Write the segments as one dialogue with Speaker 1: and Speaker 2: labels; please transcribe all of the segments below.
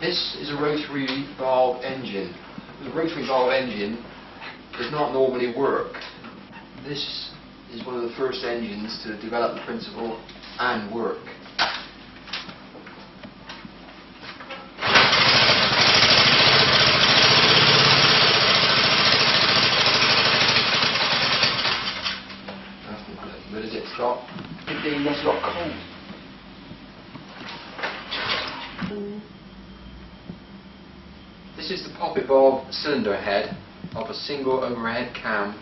Speaker 1: This is a rotary valve engine. The rotary valve engine does not normally work. This is one of the first engines to develop the principle and work. Where does it stop? It must got cold. This is the poppet valve cylinder head of a single overhead cam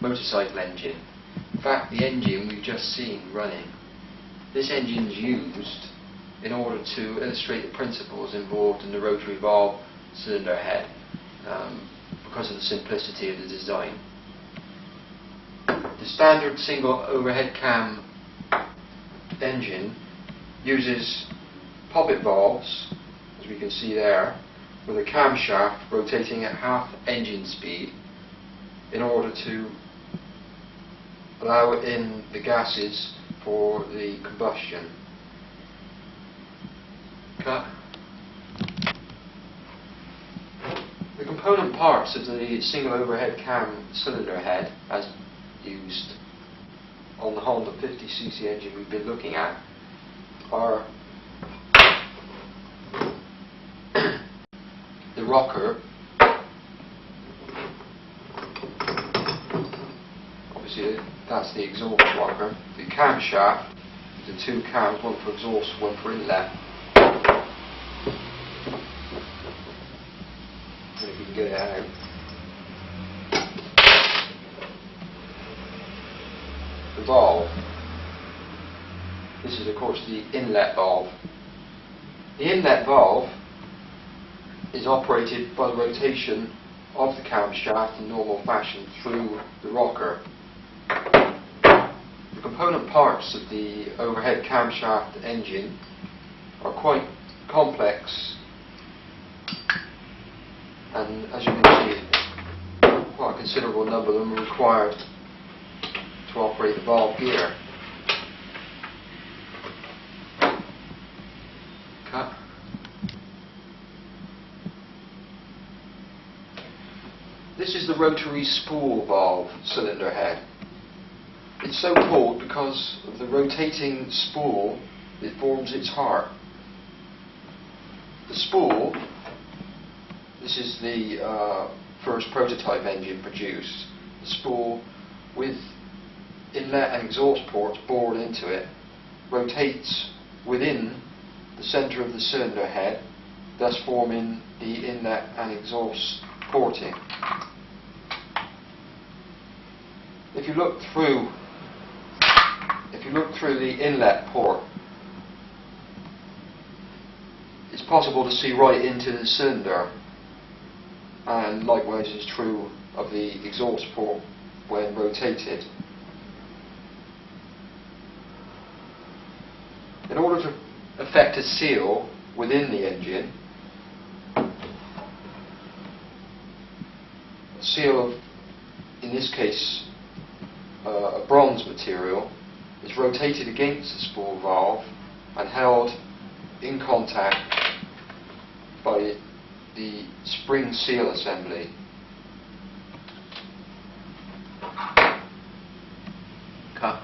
Speaker 1: motorcycle engine. In fact, the engine we've just seen running. This engine is used in order to illustrate the principles involved in the rotary valve cylinder head because of the simplicity of the design. The standard single overhead cam engine uses poppet valves, as we can see there, with a camshaft rotating at half engine speed in order to allow in the gases for the combustion. Cut. The component parts of the single overhead cam cylinder head, as used on the Honda 50cc engine we've been looking at, are the rocker, obviously that's the exhaust rocker, the camshaft, the two cams, one for exhaust, one for inlet. And if we can get it out. The valve. This is of course the inlet valve. The inlet valve is operated by the rotation of the camshaft in normal fashion through the rocker. The component parts of the overhead camshaft engine are quite complex, and as you can see, quite a considerable number of them are required to operate the valve gear. Cut. This is the rotary spool valve cylinder head. It's so called because of the rotating spool that forms its heart. The spool, this is the first prototype engine produced. The spool, with inlet and exhaust ports bored into it, rotates within the centre of the cylinder head, thus forming the inlet and exhaust porting. If you look through the inlet port, it's possible to see right into the cylinder, and likewise is true of the exhaust port when rotated. In order to effect a seal within the engine, a seal of, in this case, a bronze material, is rotated against the spool valve and held in contact by the spring seal assembly. Cut.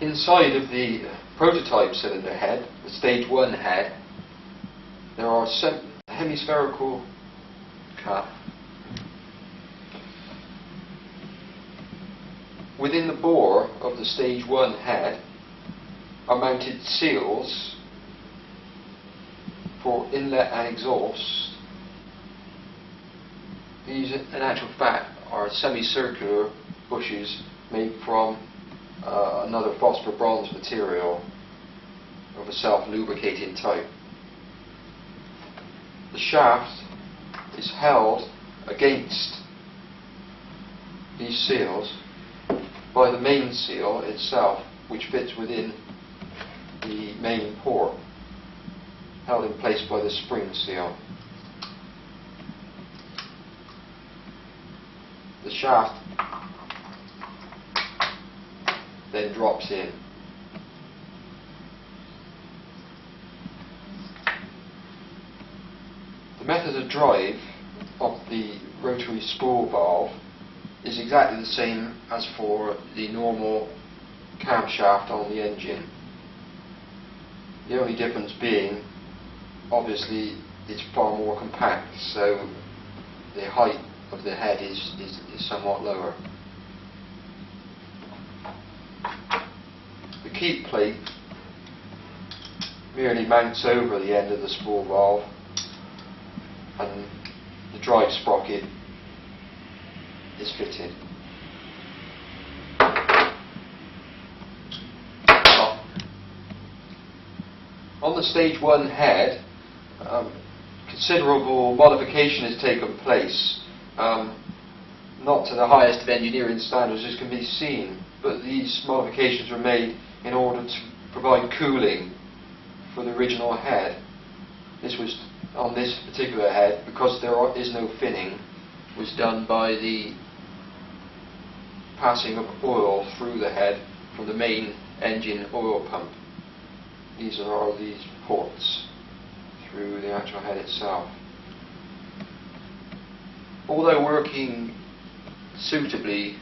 Speaker 1: Inside of the prototype cylinder head, the stage 1 head, there are hemispherical cut. Within the bore of the stage 1 head are mounted seals for inlet and exhaust. These, in actual fact, are semicircular bushes made from another phosphor bronze material of a self-lubricating type. The shaft is held against these seals by the main seal itself, which fits within the main port, held in place by the spring seal. The shaft then drops in. drive of the rotary spool valve is exactly the same as for the normal camshaft on the engine. The only difference being, obviously, it's far more compact, so the height of the head is somewhat lower. The keep plate merely mounts over the end of the spool valve, and the drive sprocket is fitted. On the stage 1 head, considerable modification has taken place, not to the highest of engineering standards as can be seen, but these modifications were made in order to provide cooling for the original head. This was, on this particular head, because there is no finning, was done by the passing of oil through the head from the main engine oil pump. These are these ports through the actual head itself. Although working suitably,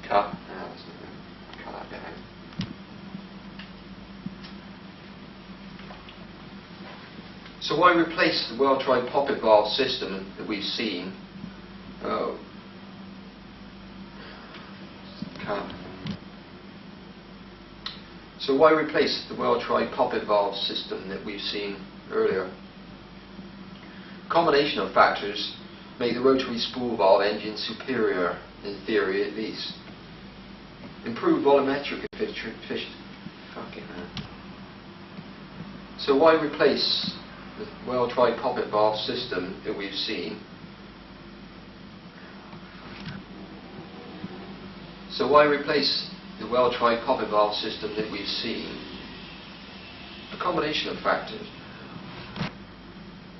Speaker 1: cut that bit out. So why replace the well-tried poppet valve system that we've seen? So why replace the well-tried poppet valve system that we've seen earlier? A combination of factors make the rotary spool valve engine superior, in theory at least. Improved volumetric efficiency. So why replace the well-tried poppet valve system that we've seen? So why replace the well-tried poppet valve system that we've seen? A combination of factors.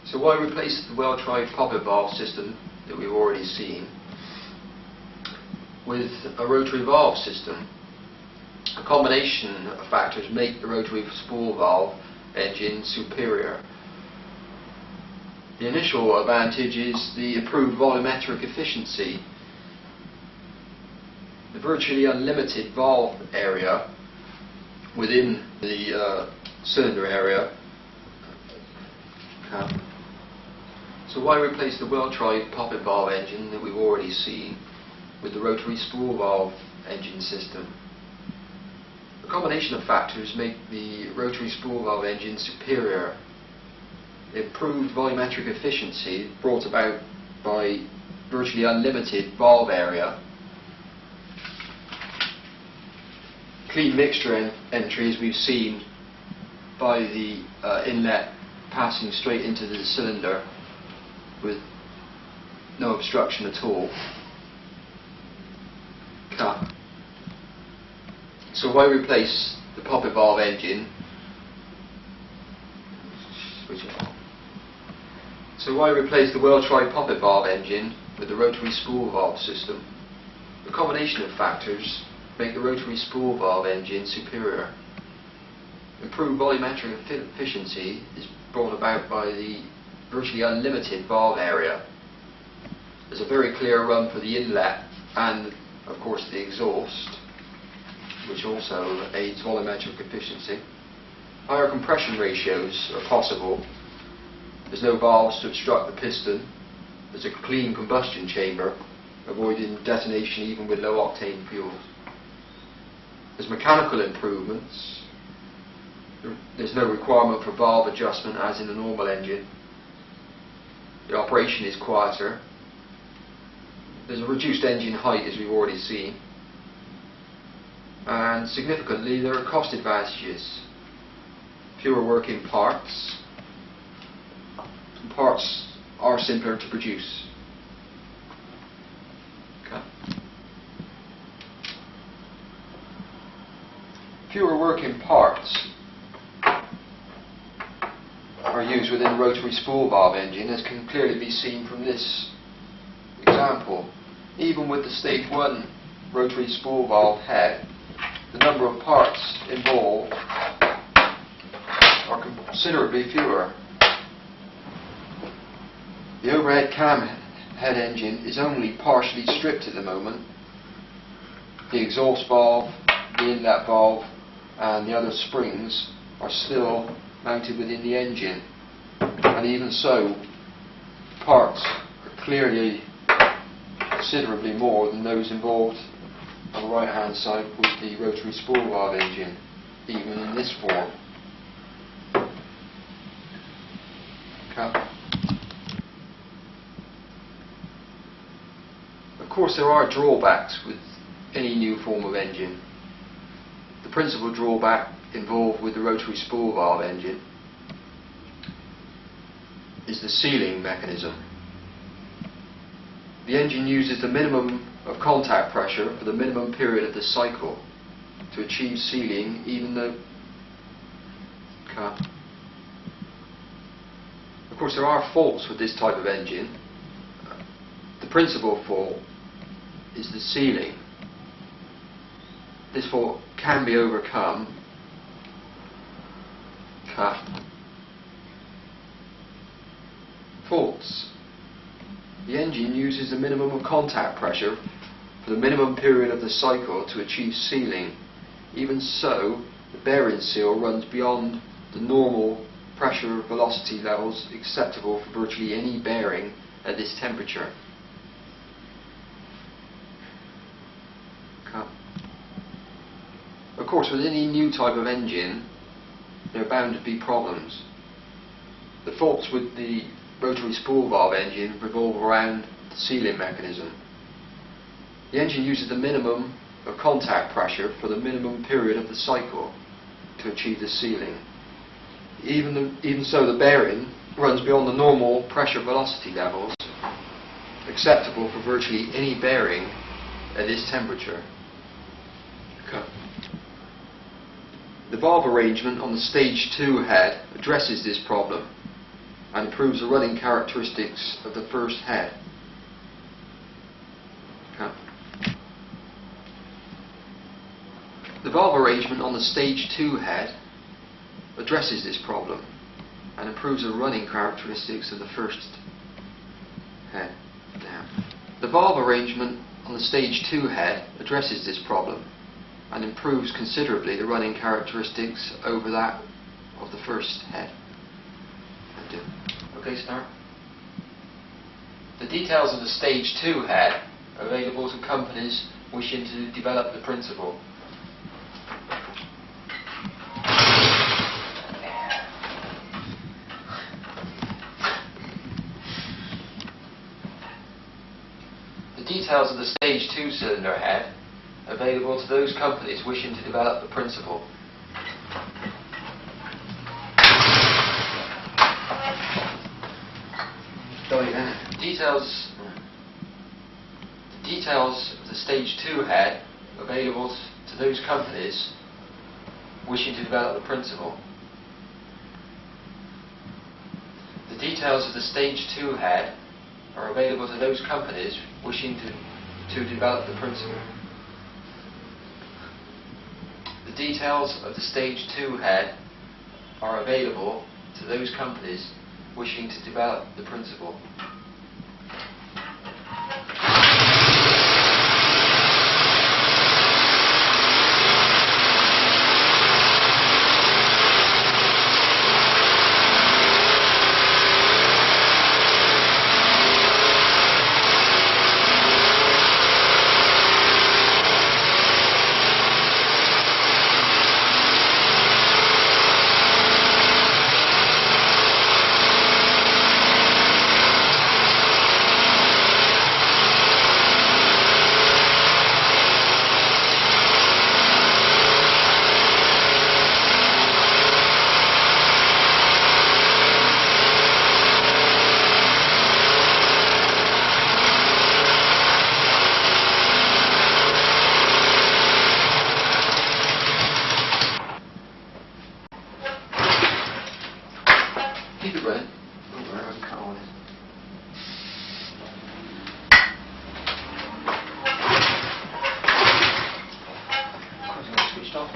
Speaker 1: So why replace the well-tried poppet valve system that we've already seen with a rotary valve system? A combination of factors make the rotary spool valve engine superior. The initial advantage is the improved volumetric efficiency. The virtually unlimited valve area within the cylinder area. So why replace the well-tried poppet valve engine that we've already seen with the rotary spool valve engine system? A combination of factors make the rotary spool valve engine superior. Improved volumetric efficiency brought about by virtually unlimited valve area. Clean mixture entry, as we've seen, by the inlet passing straight into the cylinder with no obstruction at all. Cut. So why replace the poppet valve engine? Switch it off. So why replace the well-tried poppet valve engine with the rotary spool valve system? A combination of factors make the rotary spool valve engine superior. Improved volumetric efficiency is brought about by the virtually unlimited valve area. There's a very clear run for the inlet and, of course, the exhaust, which also aids volumetric efficiency. Higher compression ratios are possible. There's no valves to obstruct the piston. There's a clean combustion chamber, avoiding detonation even with low octane fuels. There's mechanical improvements. There's no requirement for valve adjustment as in a normal engine. The operation is quieter. There's a reduced engine height, as we've already seen. And significantly, there are cost advantages. Fewer working parts. Parts are simpler to produce. Okay. Fewer working parts are used within the rotary spool valve engine, as can clearly be seen from this example. Even with the stage 1 rotary spool valve head, the number of parts involved are considerably fewer. The overhead cam head engine is only partially stripped at the moment. The exhaust valve, the inlet valve and the other springs are still mounted within the engine, and even so, parts are clearly considerably more than those involved on the right hand side with the rotary spool valve engine, even in this form. Okay. Of course, there are drawbacks with any new form of engine. The principal drawback involved with the rotary spool valve engine is the sealing mechanism. The engine uses the minimum of contact pressure for the minimum period of the cycle to achieve sealing, even though of course there are faults with this type of engine. The principal fault is the sealing. This fault can be overcome. Faults. The engine uses the minimum of contact pressure for the minimum period of the cycle to achieve sealing. Even so, the bearing seal runs beyond the normal pressure velocity levels acceptable for virtually any bearing at this temperature. Of course, with any new type of engine, there are bound to be problems. The faults with the rotary spool valve engine revolve around the sealing mechanism. The engine uses the minimum of contact pressure for the minimum period of the cycle to achieve the sealing. Even so, the bearing runs beyond the normal pressure velocity levels acceptable for virtually any bearing at this temperature. The valve arrangement on the stage 2 head addresses this problem and improves the running characteristics of the first head. The valve arrangement on the stage 2 head addresses this problem and improves the running characteristics of the first head. The valve arrangement on the stage 2 head addresses this problem and improves considerably the running characteristics over that of the first head. Okay, start. The details of the stage 2 head are available to companies wishing to develop the principle. The details of the stage 2 cylinder head are available to those companies wishing to develop the principle. The details of the stage 2 head are available to those companies wishing to develop the principle. The details of the stage 2 head are available to those companies wishing to develop the principle. The details of the stage 2 head are available to those companies wishing to develop the principle. Keep it running. Oh, right, I can't on it. Of course, I switched off.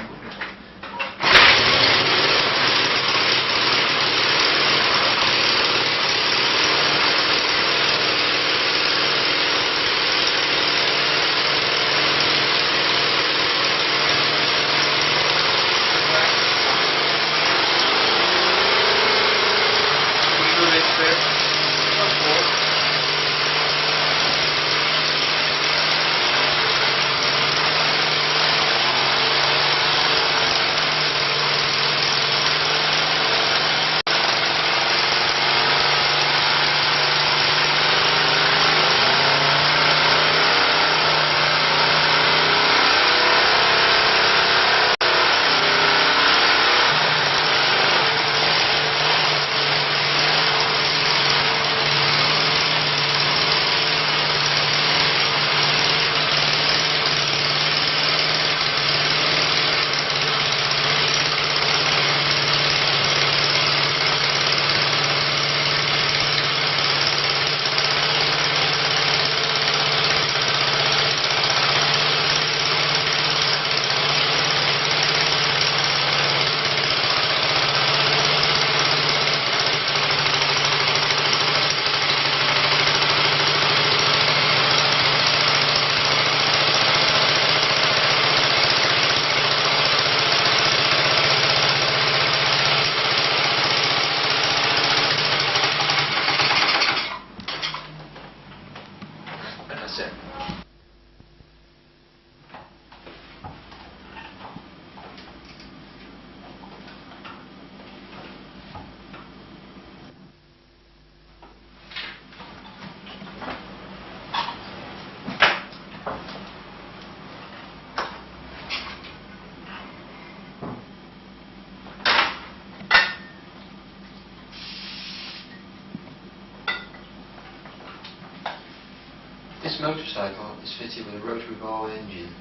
Speaker 1: motorcycle is fitted with a rotary valve engine.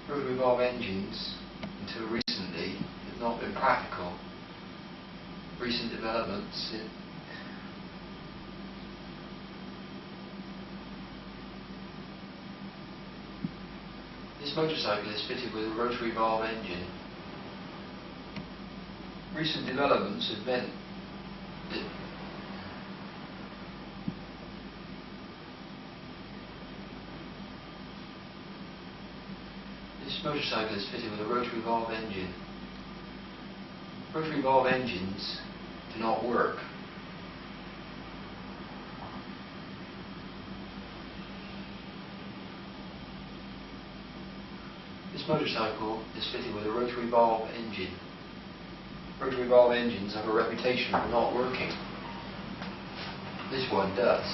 Speaker 1: Rotary valve engines, until recently, have not been practical. Recent developments in this motorcycle is fitted with a rotary valve engine. Recent developments have meant that this motorcycle is fitted with a rotary valve engine. Rotary valve engines do not work. This motorcycle is fitted with a rotary valve engine. Rotary valve engines have a reputation for not working. This one does.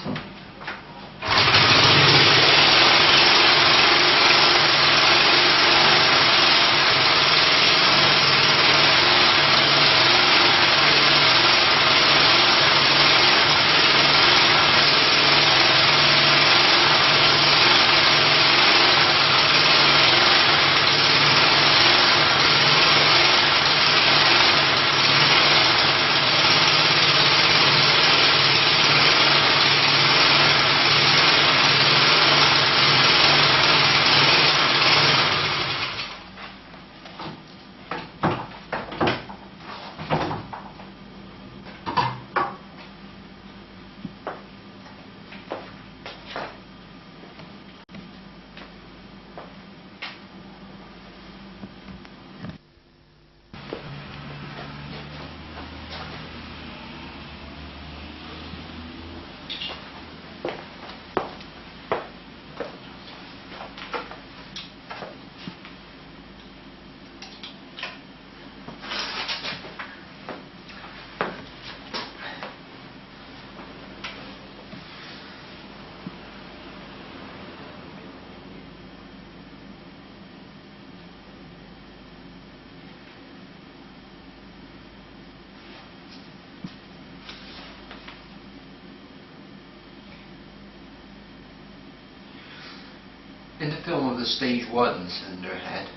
Speaker 1: In the film of the Stage 1 cylinder head,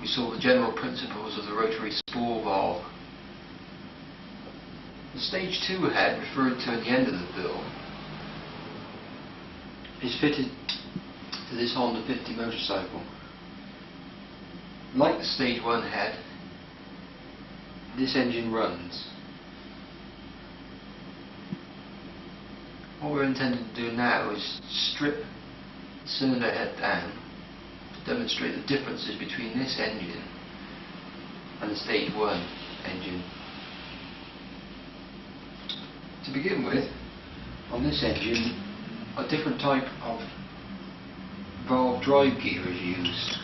Speaker 1: we saw the general principles of the rotary spool valve. The Stage 2 head, referred to at the end of the film, is fitted to this Honda 50 motorcycle. Like the Stage 1 head, this engine runs. What we're intending to do now is strip the cylinder head down to demonstrate the differences between this engine and the Stage 1 engine. To begin with, on this engine, a different type of valve drive gear is used.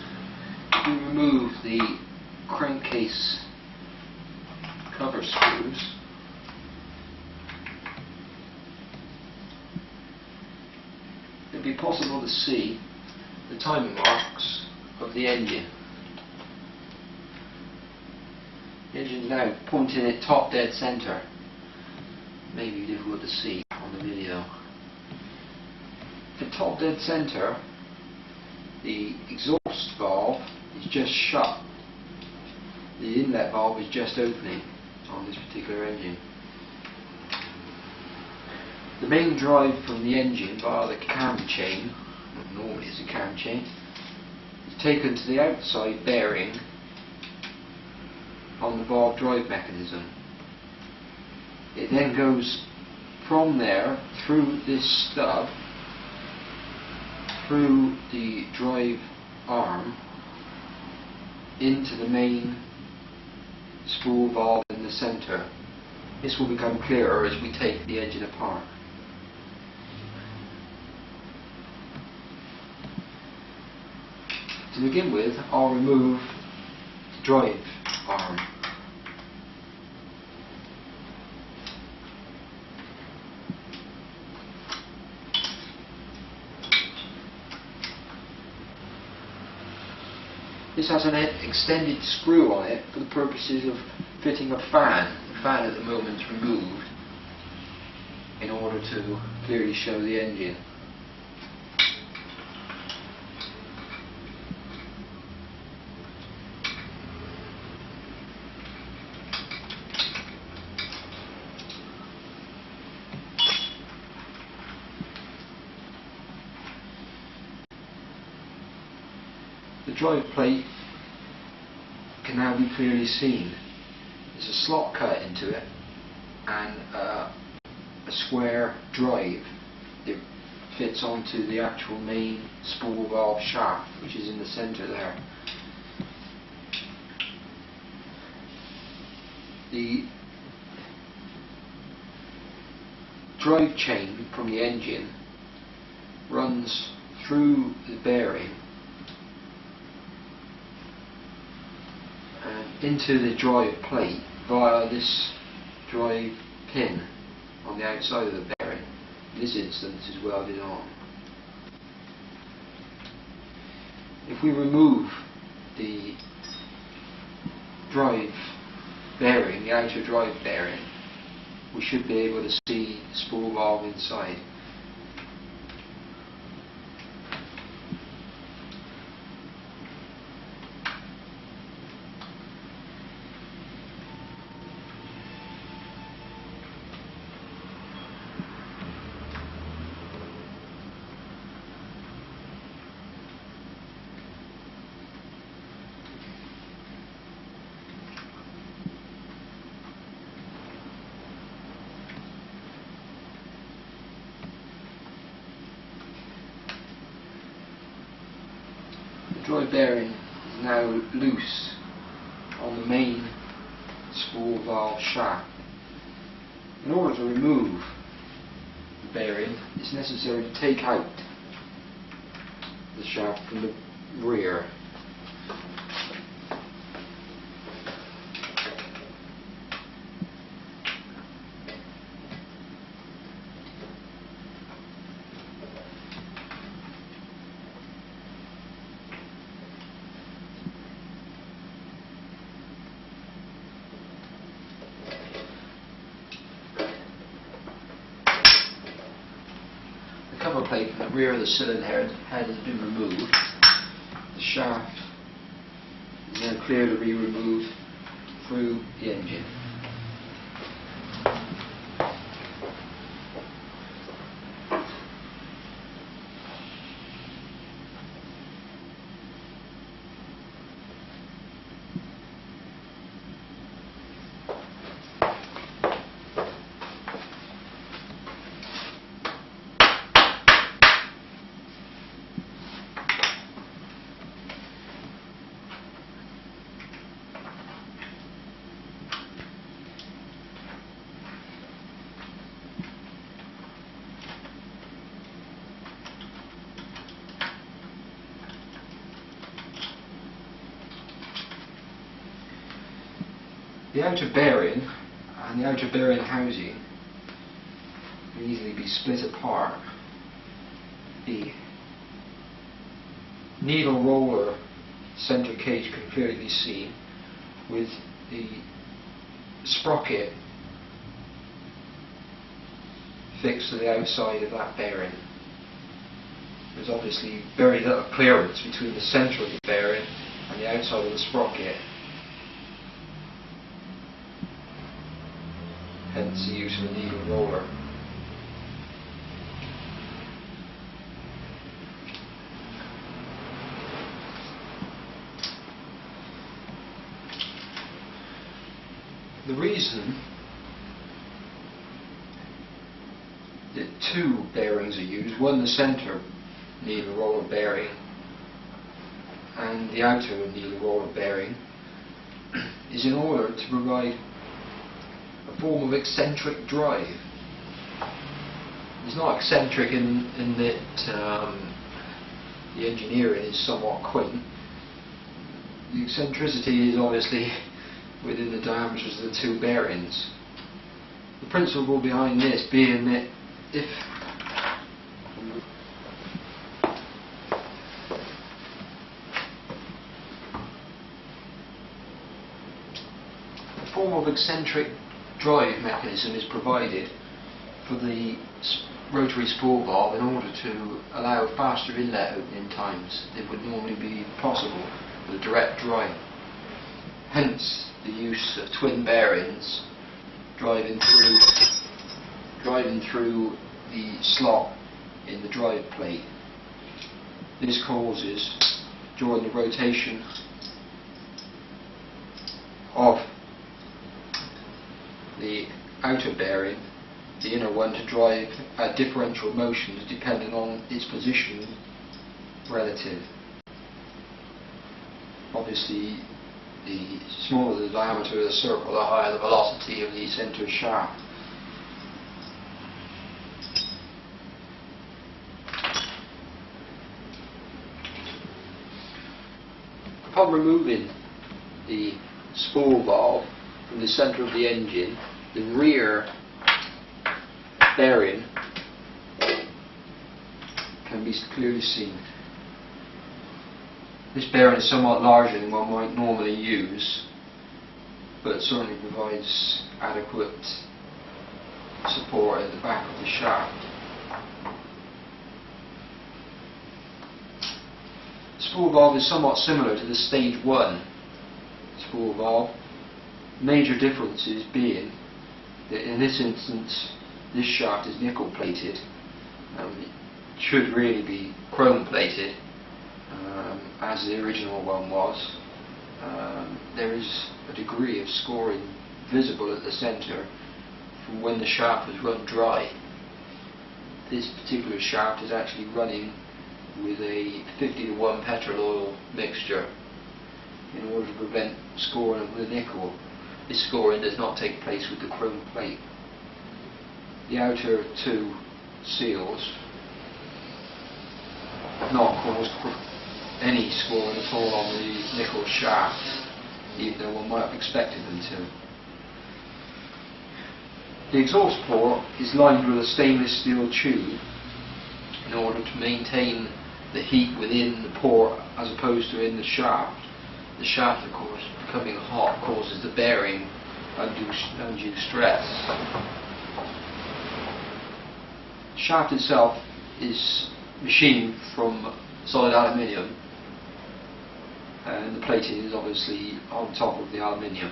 Speaker 1: We remove the crankcase cover screws. It will be possible to see the timing marks of the engine. The engine is now pointing at top dead centre. Maybe difficult to see on the video. At top dead centre, the exhaust valve is just shut. The inlet valve is just opening on this particular engine. The main drive from the engine via the cam chain, what normally is a cam chain, is taken to the outside bearing on the valve drive mechanism. It then goes from there through this stub, through the drive arm, into the main spool valve in the centre. This will become clearer as we take the engine apart. To begin with, I'll remove the drive arm. This has an extended screw on it for the purposes of fitting a fan. The fan at the moment is removed in order to clearly show the engine. The drive plate can now be clearly seen. There's a slot cut into it and a square drive that fits onto the actual main spool valve shaft, which is in the centre there. The drive chain from the engine runs through the bearing and into the drive plate via this drive pin on the outside of the bearing. In this instance is welded on. If we remove the drive bearing, the outer drive bearing, we should be able to see the spool valve inside. The drive bearing is now loose on the main spool valve shaft. In order to remove the bearing, it's necessary to take out the shaft from the rear. The cover plate from the rear of the cylinder head has been removed. The shaft is now clear to be removed through the engine. The outer bearing and the outer bearing housing can easily be split apart. The needle roller centre cage can clearly be seen, with the sprocket fixed to the outside of that bearing. There's obviously very little clearance between the centre of the bearing and the outside of the sprocket. Hence the use of a needle roller. The reason that two bearings are used, one the centre needle roller bearing and the outer needle roller bearing, is in order to provide a form of eccentric drive. It's not eccentric in that the engineering is somewhat quaint. The eccentricity is obviously within the diameters of the two bearings. The principle behind this being that if a form of eccentric drive mechanism is provided for the rotary spool valve in order to allow faster inlet opening times than would normally be possible with a direct drive. Hence the use of twin bearings driving through the slot in the drive plate. This causes during the rotation of the outer bearing, the inner one to drive differential motions depending on its position relative. Obviously, the smaller the diameter of the circle, the higher the velocity of the centre shaft. Upon removing the spool valve from the centre of the engine, the rear bearing can be clearly seen. This bearing is somewhat larger than one might normally use, but it certainly provides adequate support at the back of the shaft. The spool valve is somewhat similar to the stage 1 spool valve. Major differences being that in this instance this shaft is nickel plated. It should really be chrome plated, as the original one was. There is a degree of scoring visible at the centre from when the shaft was run dry. This particular shaft is actually running with a 50:1 petrol oil mixture in order to prevent scoring of the nickel. This scoring does not take place with the chrome plate. The outer two seals have not caused any scoring at all on the nickel shaft, even though one might have expected them to. The exhaust port is lined with a stainless steel tube in order to maintain the heat within the port as opposed to in the shaft. The shaft, of course, becoming hot causes the bearing undue stress. The shaft itself is machined from solid aluminium, and the plating is obviously on top of the aluminium.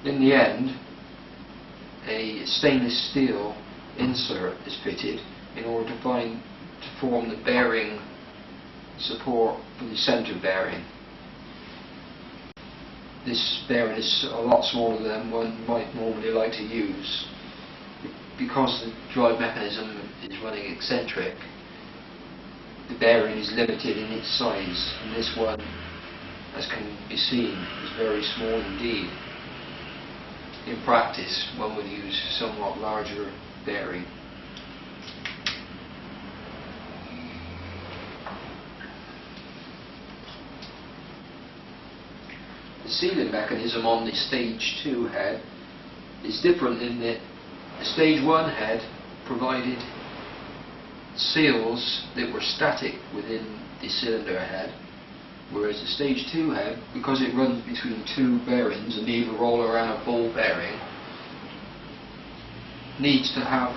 Speaker 1: In the end, a stainless steel insert is fitted in order to form the bearing support for the centre bearing. This bearing is a lot smaller than one might normally like to use. Because the drive mechanism is running eccentric, the bearing is limited in its size, and this one, as can be seen, is very small indeed. In practice, one would use a somewhat larger bearing. The sealing mechanism on the stage 2 head is different in that the stage 1 head provided seals that were static within the cylinder head, whereas the stage 2 head, because it runs between two bearings and neither roll around a ball bearing, needs to have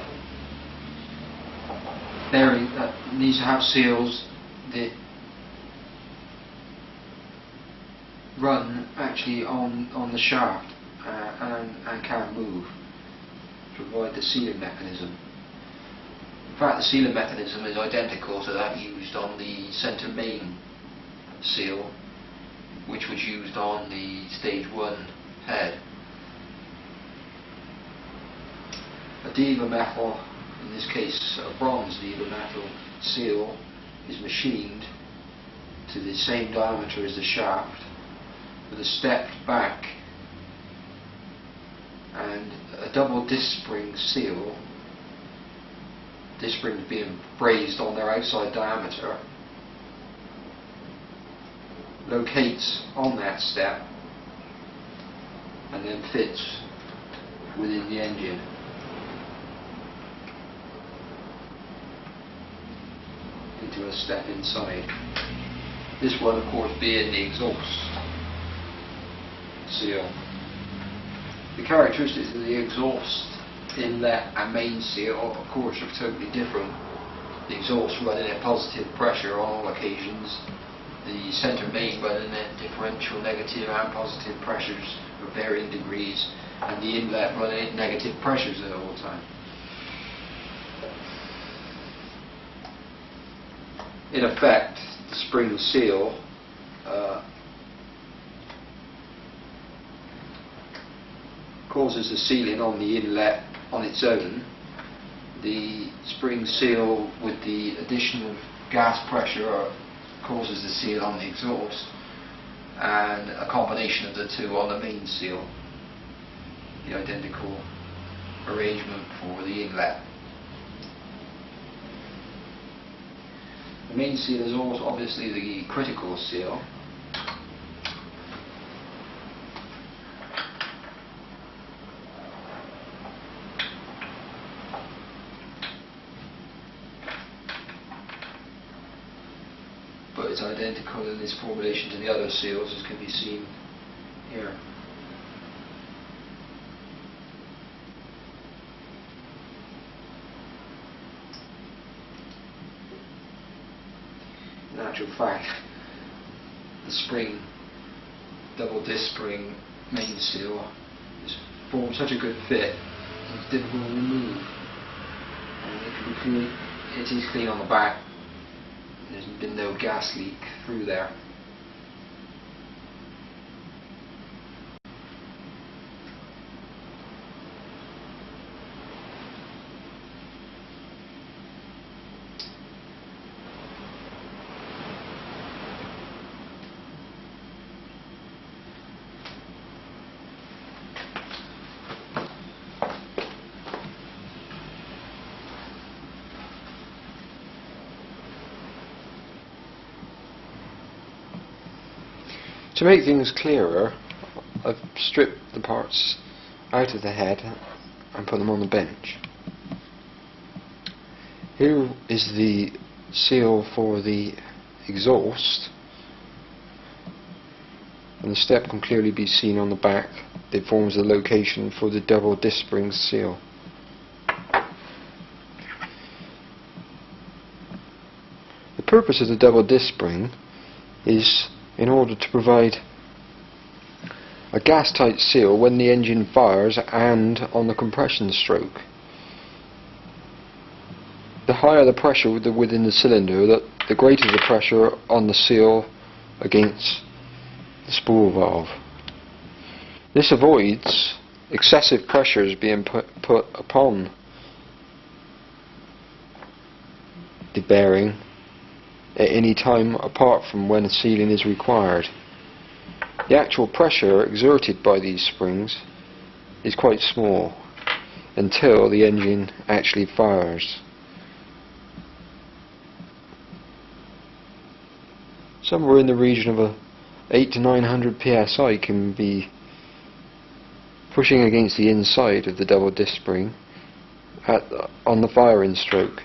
Speaker 1: seals that run actually on the shaft and can move to provide the sealing mechanism. In fact, the sealing mechanism is identical to that used on the centre main seal, which was used on the stage 1 head. A Diva metal, in this case a bronze Diva metal seal, is machined to the same diameter as the shaft with a stepped back and a double disc spring seal, disc springs being brazed on their outside diameter, locates on that step and then fits within the engine. Into a step inside. This one, of course, being the exhaust seal. The characteristics of the exhaust inlet and main seal, of course, are totally different. The exhaust running at positive pressure on all occasions, the centre main running at differential negative and positive pressures of varying degrees, and the inlet running at negative pressures at all time. In effect, spring seal causes the sealing on the inlet on its own. The spring seal with the addition of gas pressure causes the seal on the exhaust, and a combination of the two on the main seal, the identical arrangement for the inlet. The main seal is also obviously the critical seal. But it's identical in this formulation to the other seals, as can be seen here. In actual fact, the spring, double disc spring main seal has formed such a good fit, it's difficult to remove. And it is clean on the back. There's been no gas leak through there. To make things clearer, I've stripped the parts out of the head and put them on the bench. Here is the seal for the exhaust, and the step can clearly be seen on the back. It forms the location for the double disc spring seal. The purpose of the double disc spring is in order to provide a gas-tight seal when the engine fires and on the compression stroke. The higher the pressure within the cylinder, the greater the pressure on the seal against the spool valve. This avoids excessive pressures being put upon the bearing at any time apart from when sealing is required. The actual pressure exerted by these springs is quite small until the engine actually fires. Somewhere in the region of 800 to 900 psi can be pushing against the inside of the double disc spring on the firing stroke.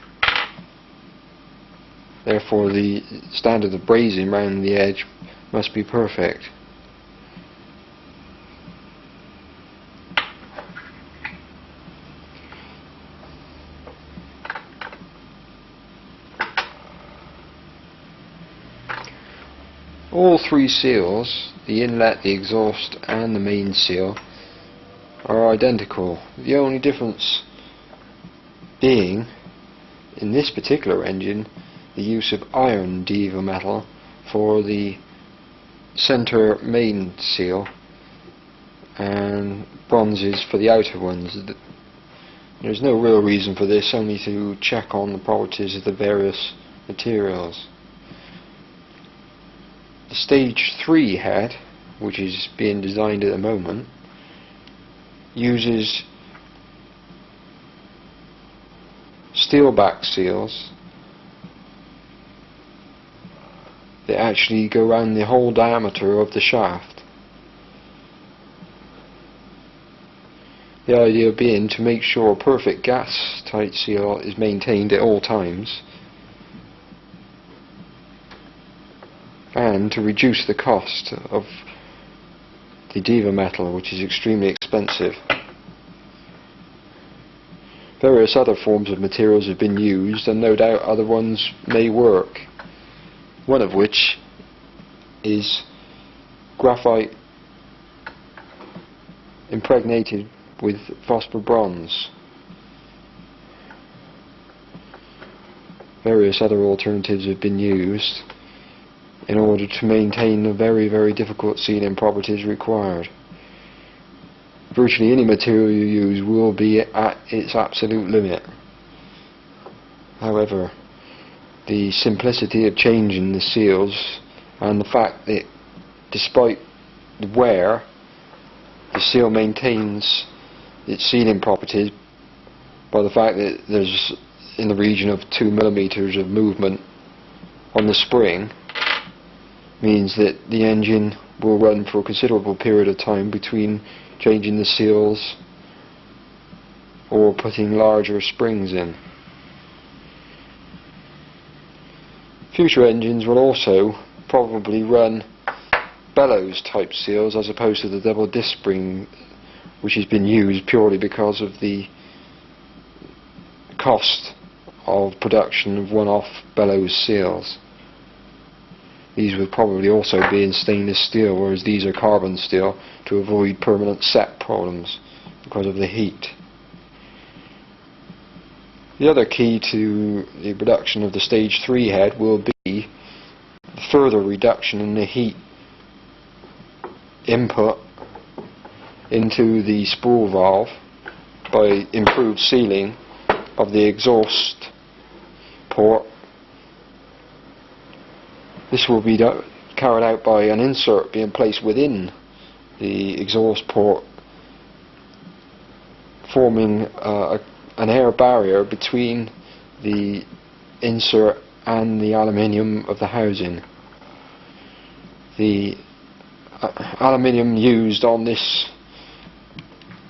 Speaker 1: Therefore the standard of brazing around the edge must be perfect. All three seals, the inlet, the exhaust and the main seal, are identical. The only difference being, in this particular engine, the use of iron diva metal for the center main seal and bronzes for the outer ones. There's no real reason for this, only to check on the properties of the various materials. The stage 3 head, which is being designed at the moment, uses steel back seals that actually go around the whole diameter of the shaft. The idea being to make sure a perfect gas tight seal is maintained at all times, and to reduce the cost of the diva metal, which is extremely expensive. Various other forms of materials have been used, and no doubt other ones may work, one of which is graphite impregnated with phosphor bronze. Various other alternatives have been used,
Speaker 2: in order to maintain the very, very difficult sealing properties required. Virtually any material you use will be at its absolute limit. However, the simplicity of changing the seals and the fact that despite the wear, the seal maintains its sealing properties by the fact that there's in the region of 2 millimeters of movement on the spring, means that the engine will run for a considerable period of time between changing the seals or putting larger springs in. Future engines will also probably run bellows type seals as opposed to the double disc spring, which has been used purely because of the cost of production of one-off bellows seals. These would probably also be in stainless steel, whereas these are carbon steel, to avoid permanent set problems because of the heat. The other key to the production of the stage 3 head will be further reduction in the heat input into the spool valve by improved sealing of the exhaust port. This will be carried out by an insert being placed within the exhaust port, forming an air barrier between the insert and the aluminium of the housing. The aluminium used on this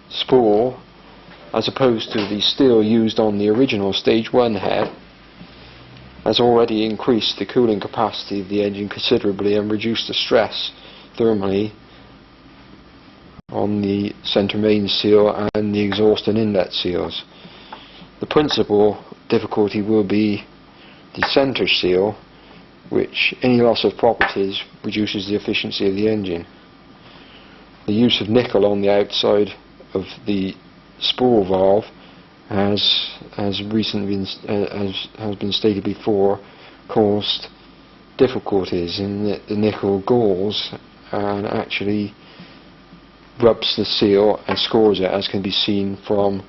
Speaker 2: spool, as opposed to the steel used on the original stage 1 head, has already increased the cooling capacity of the engine considerably and reduced the stress thermally on the centre main seal and the exhaust and inlet seals. The principal difficulty will be the centre seal, which any loss of properties reduces the efficiency of the engine. The use of nickel on the outside of the spool valve has been stated before, caused difficulties in that the nickel galls and actually rubs the seal and scores it, as can be seen from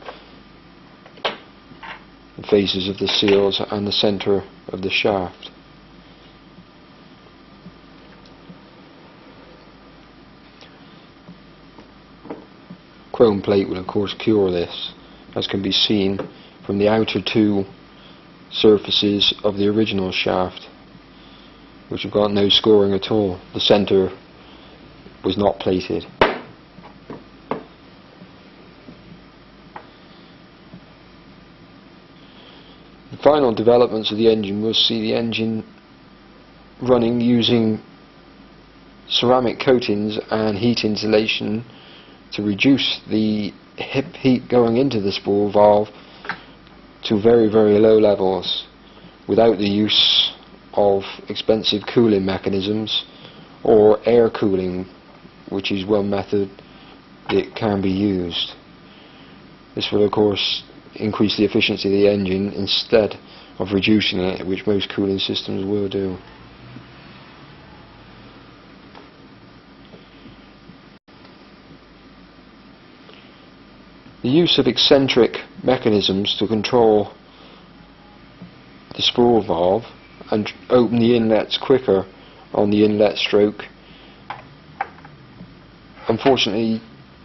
Speaker 2: the faces of the seals and the centre of the shaft. Chrome plate will of course cure this, as can be seen from the outer 2 surfaces of the original shaft, which have got no scoring at all. The centre was not plated. The final developments of the engine will see the engine running using ceramic coatings and heat insulation to reduce the heat going into the spool valve to very, very low levels without the use of expensive cooling mechanisms or air cooling, which is one method that can be used. This will of course increase the efficiency of the engine instead of reducing it, which most cooling systems will do. The use of eccentric mechanisms to control the spool valve and open the inlets quicker on the inlet stroke unfortunately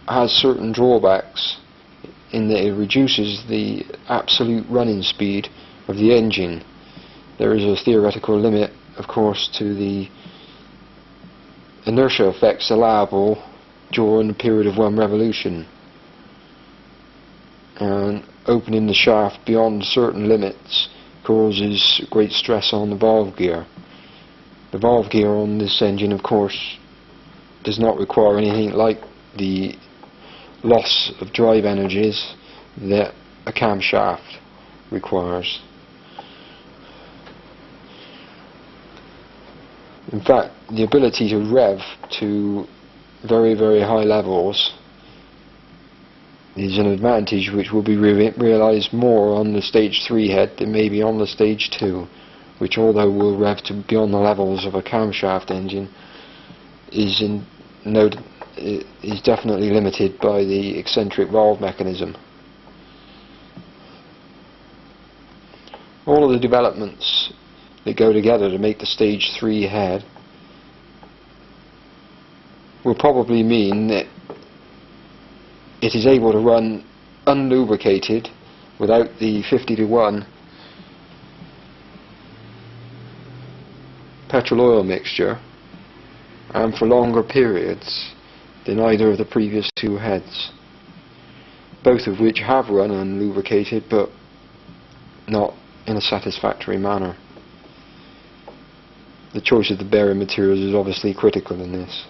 Speaker 2: has certain drawbacks in that it reduces the absolute running speed of the engine. There is a theoretical limit, of course, to the inertia effects allowable during the period of 1 revolution, and opening the shaft beyond certain limits causes great stress on the valve gear. The valve gear on this engine of course does not require anything like the loss of drive energies that a camshaft requires. In fact, the ability to rev to very, very high levels is an advantage which will be realised more on the stage 3 head than maybe on the stage 2, which, although will rev to beyond the levels of a camshaft engine, is definitely limited by the eccentric valve mechanism. All of the developments that go together to make the stage 3 head will probably mean that it is able to run unlubricated without the 50:1 petrol oil mixture, and for longer periods than either of the previous two heads, both of which have run unlubricated but not in a satisfactory manner. The choice of the bearing materials is obviously critical in this.